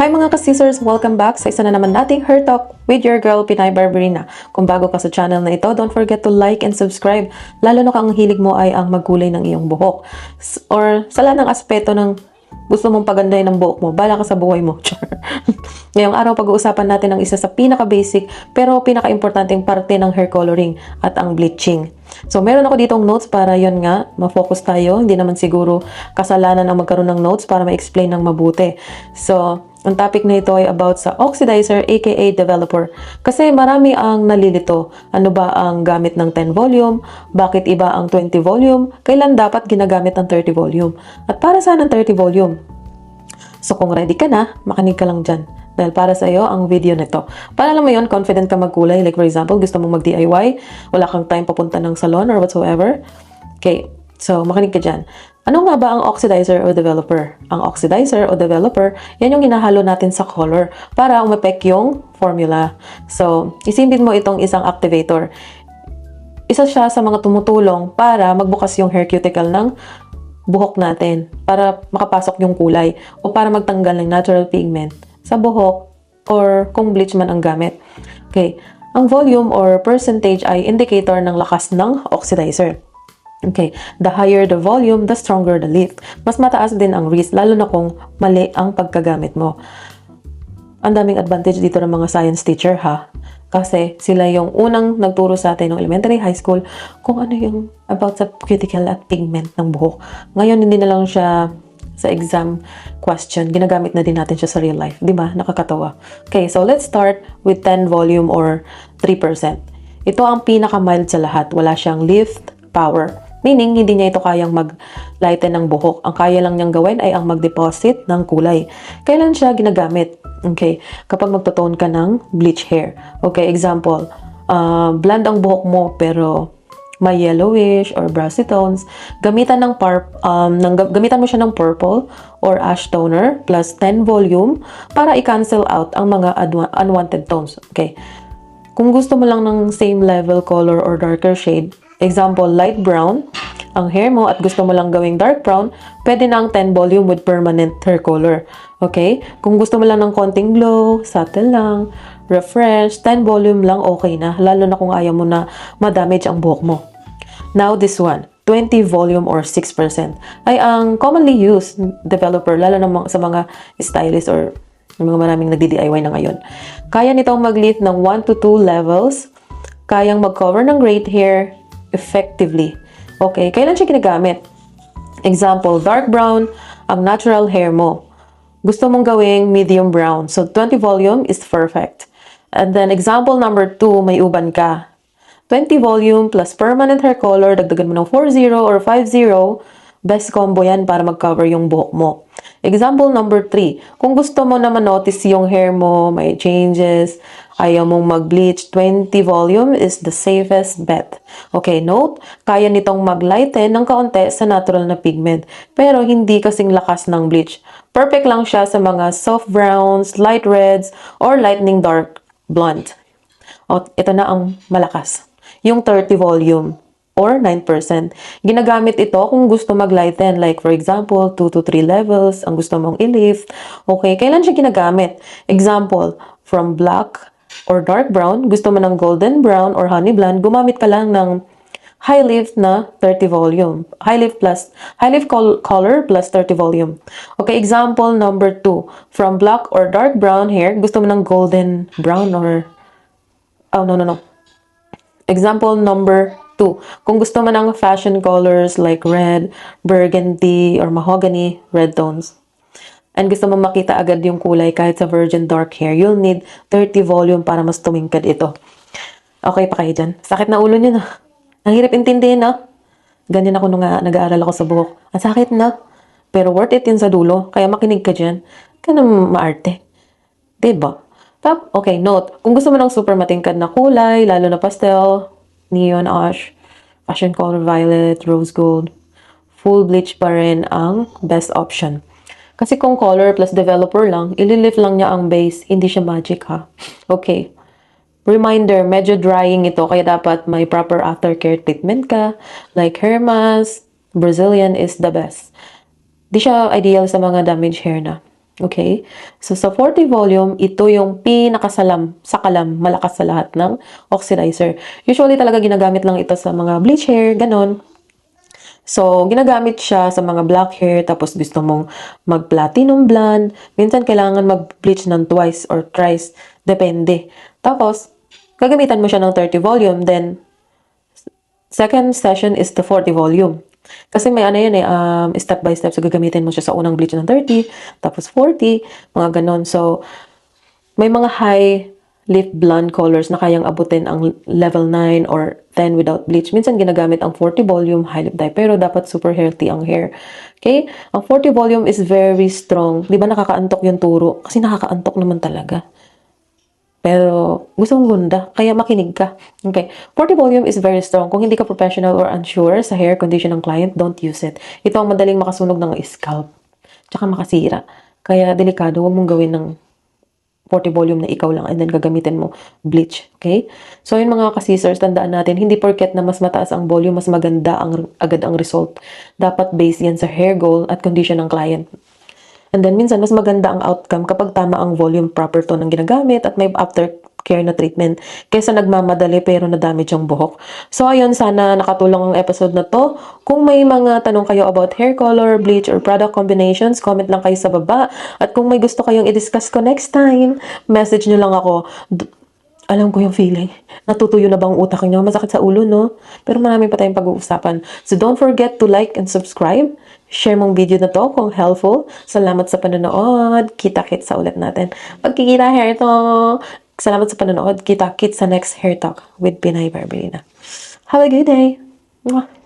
Hi mga ka-scissors! Welcome back sa isa na naman nating Her Talk with your girl, Pinay Barberina. Kung bago ka sa channel na ito, don't forget to like and subscribe. Lalo na kung ang hilig mo ay ang magkulay ng iyong buhok. Or sa lahat ng aspeto ng gusto mong pagandahin ng buhok mo, bala ka sa buhay mo. Ngayong araw, pag-uusapan natin ang isa sa pinaka-basic pero pinaka-importanteng parte ng hair coloring at ang bleaching. So, meron ako ditong notes para yon nga, ma-focus tayo. Hindi naman siguro kasalanan ang magkaroon ng notes para ma-explain ng mabuti. So, ang topic na ito ay about sa oxidizer aka developer. Kasi marami ang nalilito. Ano ba ang gamit ng 10 volume? Bakit iba ang 20 volume? Kailan dapat ginagamit ang 30 volume? At para saan ang 30 volume? So kung ready ka na, makinig ka lang dyan. Dahil para sa iyo ang video nito. Para alam mo yun, confident ka magkulay. Like for example, gusto mong mag-DIY, wala kang time papunta ng salon or whatsoever. Okay, so makinig ka dyan. Ano nga ba ang oxidizer o developer? Ang oxidizer o developer, yan yung hinahalo natin sa color para umepek yung formula. So, isipin mo itong isang activator. Isa siya sa mga tumutulong para magbukas yung hair cuticle ng buhok natin para makapasok yung kulay o para magtanggal ng natural pigment sa buhok or kung bleach man ang gamit. Okay, ang volume or percentage ay indicator ng lakas ng oxidizer. Okay, the higher the volume, the stronger the lift. Mas mataas din ang risk, lalo na kung mali ang pagkagamit mo. Ang daming advantage dito ng mga science teacher ha. Kasi sila yung unang nagturo sa atin ng elementary, high school, kung ano yung about sa cuticle at pigment ng buhok. Ngayon, hindi na lang siya sa exam question. Ginagamit na din natin siya sa real life. Di ba? Nakakatawa. Okay, so let's start with 10 volume or 3%. Ito ang pinaka-mild sa lahat. Wala siyang lift power. Meaning, hindi niya ito kayang mag-lighten ng buhok. Ang kaya lang niyang gawin ay ang mag-deposit ng kulay. Kailan siya ginagamit? Okay, kapag magtotone ka ng bleach hair. Okay, example, blonde ang buhok mo pero may yellowish or brassy tones. Gamitan mo siya ng purple or ash toner plus 10 volume para i-cancel out ang mga unwanted tones. Okay, kung gusto mo lang ng same level color or darker shade, example, light brown ang hair mo at gusto mo lang gawing dark brown, pwede na ang 10 volume with permanent hair color. Okay? Kung gusto mo lang ng konting glow, subtle lang, refresh, 10 volume lang okay na. Lalo na kung ayaw mo na ma-damage ang buhok mo. Now this one, 20 volume or 6% ay ang commonly used developer, lalo na sa mga stylist or mga maraming nagdi-DIY na ngayon. Kaya nitong mag-lift ng 1 to 2 levels, kayang mag-cover ng great hair effectively. Okay, kailan siya ginagamit? Example, dark brown ang natural hair mo. Gusto mong gawing medium brown. So, 20 volume is perfect. And then, example number 2, may uban ka. 20 volume plus permanent hair color, dagdagan mo ng 40 or 50, best combo yan para mag-cover yung buhok mo. Example number 3, kung gusto mo na ma-notice yung hair mo, may changes, ayaw mong mag-bleach, 20 volume is the safest bet. Okay, note, kaya nitong mag-lighten ng kaunti sa natural na pigment, pero hindi kasing lakas ng bleach. Perfect lang siya sa mga soft browns, light reds, or lightning dark blonde. O, ito na ang malakas. Yung 30 volume or 9%. Ginagamit ito kung gusto mag-lighten. Like for example, 2 to 3 levels ang gusto mong i-lift. Okay, kailan siya ginagamit? Example, from black or dark brown, gusto mo ng golden brown or honey blonde, gumamit ka lang ng high lift na 30 volume. High lift color plus 30 volume. Okay, example number 2. From black or dark brown hair, gusto mo ng golden brown or... Oh, no. Example number 2. Kung gusto mo ng fashion colors like red, burgundy, or mahogany, red tones. And gusto mo makita agad yung kulay kahit sa virgin dark hair, you'll need 30 volume para mas tumingkad ito. Okay pa kayo dyan? Sakit na ulo nyo na. Ang hirap intindihin na. Ganyan ako nung nag-aaral ako sa buhok. Ang sakit na. Pero worth it yun sa dulo. Kaya makinig ka dyan. Kaya maarte. Diba? Okay, note. Kung gusto mo ng super matingkad na kulay, lalo na pastel, neon ash, fashion color violet, rose gold, full bleach pa rin ang best option. Kasi kung color plus developer lang, ililift lang niya ang base, hindi siya magic ha. Okay. Reminder, medyo drying ito, kaya dapat may proper aftercare treatment ka. Like hair mask, Brazilian is the best. Di siya ideal sa mga damaged hair na. Okay? So, sa 40 volume, ito yung pinakasalam, malakas sa lahat ng oxidizer. Usually talaga ginagamit lang ito sa mga bleach hair, ganon. So, ginagamit siya sa mga black hair, tapos gusto mong mag-platinum blonde. Minsan, kailangan mag-bleach ng twice or thrice. Depende. Tapos, gagamitan mo siya ng 30 volume. Then, second session is the 40 volume. Kasi may ano yan step by step. So, gagamitin mo siya sa unang bleach ng 30, tapos 40, mga ganon. So, may mga high lift blonde colors na kayang abutin ang level 9 or 10 without bleach. Minsan ginagamit ang 40 volume high lift dye, pero dapat super healthy ang hair. Okay? Ang 40 volume is very strong. Di ba nakakaantok yung turo? Kasi nakakaantok naman talaga. Pero gusto mong gunda, kaya makinig ka. Okay. 40 volume is very strong. Kung hindi ka professional or unsure sa hair condition ng client, don't use it. Ito ang madaling makasunog ng scalp. Tsaka makasira. Kaya delikado, huwag mong gawin ng 40 volume na ikaw lang and then gagamitin mo bleach. Okay? So, yun mga ka-scissors, tandaan natin, hindi porket na mas mataas ang volume, mas maganda agad ang result. Dapat base yan sa hair goal at condition ng client. And then, minsan, mas maganda ang outcome kapag tama ang volume, proper tone ang ginagamit at may aftercare na treatment kaysa nagmamadali pero na-damage ang buhok. So, ayun, sana nakatulong ang episode na to. Kung may mga tanong kayo about hair color, bleach, or product combinations, comment lang kayo sa baba. At kung may gusto kayong i-discuss ko next time, message nyo lang ako. Alam ko yung feeling. Natutuyo na bang utak nyo? Masakit sa ulo, no? Pero marami pa tayong pag-uusapan. So don't forget to like and subscribe. Share mong video na to kung helpful. Salamat sa panonood. Kita-kits sa ulit natin. Pagkikita hair talk. Salamat sa panonood. Kita-kits sa next hair talk with Pinay Barberina. Have a good day. Mwah.